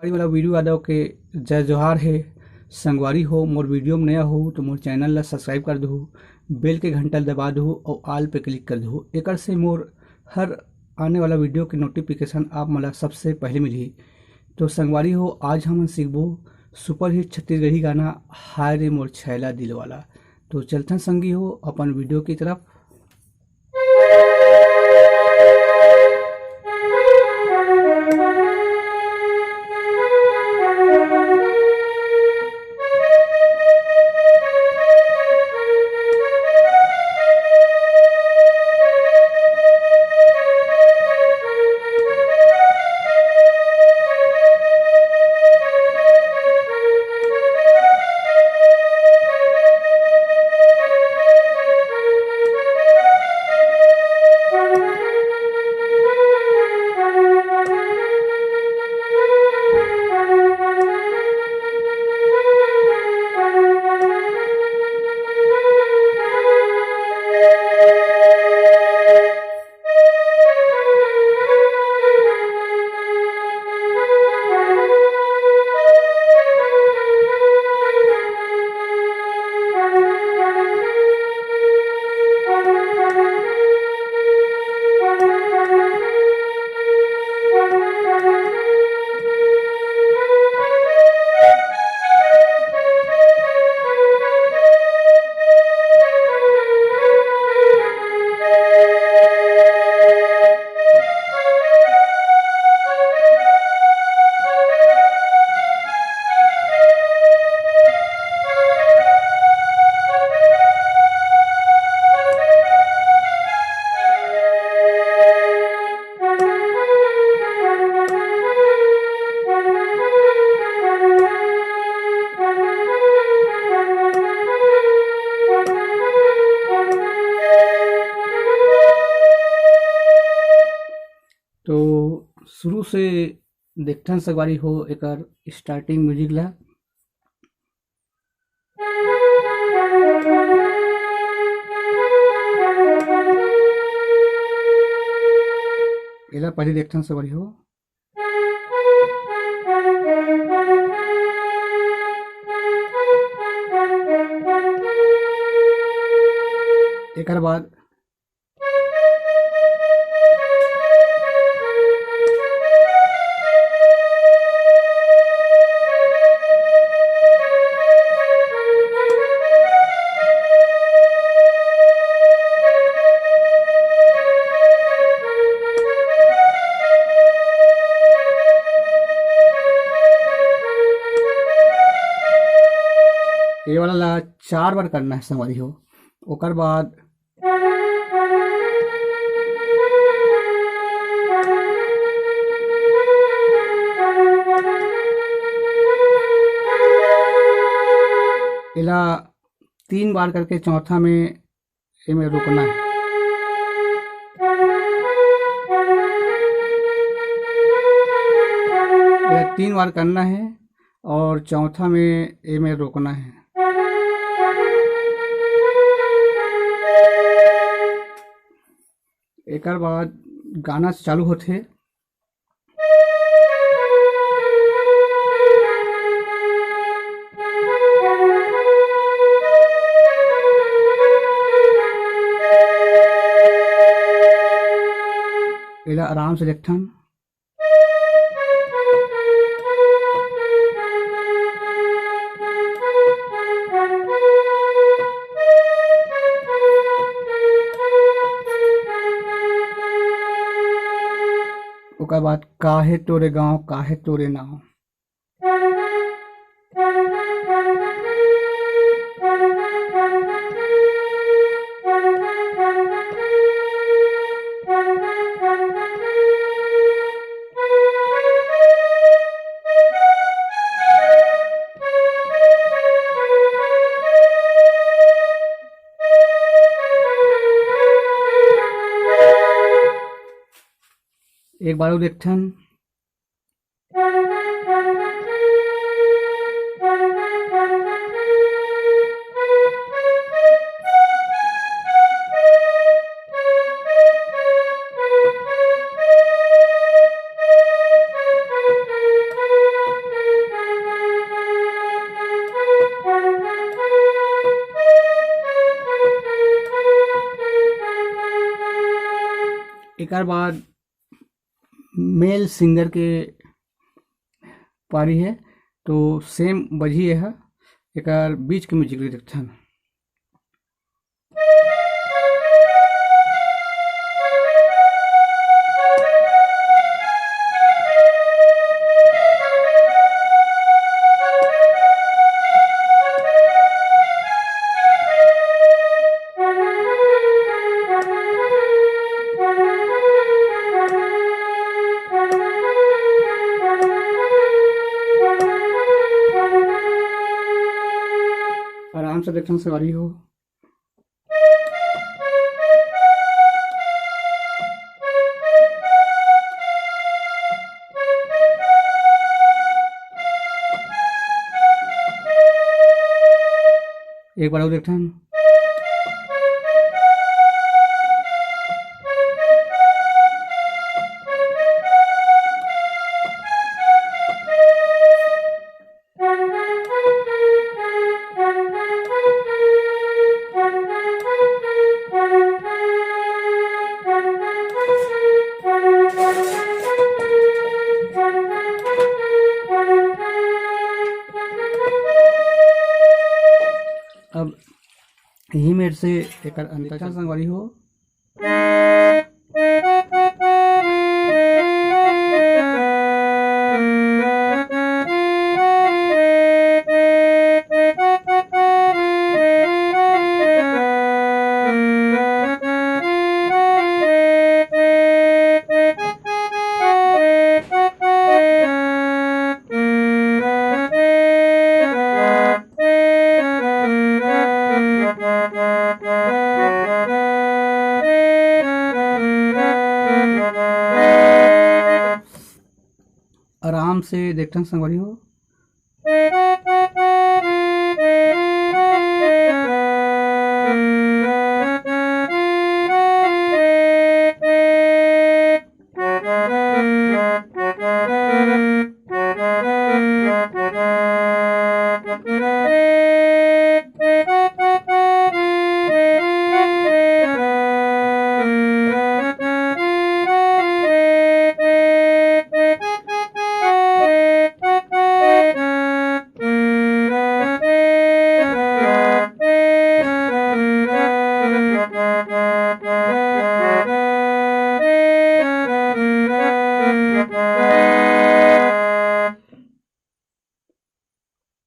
संगवारी वाला वीडियो आदा के जय जोहार है। संगवारी हो मोर वीडियो में नया हो तो मोर चैनल ला सब्सक्राइब कर दो, बेल के घंटा दबा दो और आल पे क्लिक कर दो। एकर से मोर हर आने वाला वीडियो के नोटिफिकेशन आप मला सबसे पहले मिली। तो संगवारी हो आज हम सीखबो सुपर हिट छत्तीसगढ़ी गाना हाय रे मोर छैला दिल वाला। तो चलते संगी हो अपन वीडियो की तरफ। तो शुरू से देखथन संगवारी हो एकर स्टार्टिंग म्यूजिक ला। एला पहले देखथन संगवारी हो। एकर बाद ये वाला ला 4 बार करना है संगवारी हो। ओकर बाद एला 3 बार करके चौथा में एमे रुकना है। एला 3 बार करना है और चौथा में एमे रोकना है। एकर बाद गाना चालू होथे। एला आराम से देखथन। ओकर बाद काहे तोरे गाँव काहे तोरे नाव। एक बार और देखथन। एक बाद मेल सिंगर के पारी है, तो सेम बजी है, एक बीच के म्यूजिक देखते हैं। आराम से देखना सवारी हो। एक बार और देखते हैं। अब यही मेरे से एक अंतर संगवारी हो। आराम से देखते हैं संगवारी हो।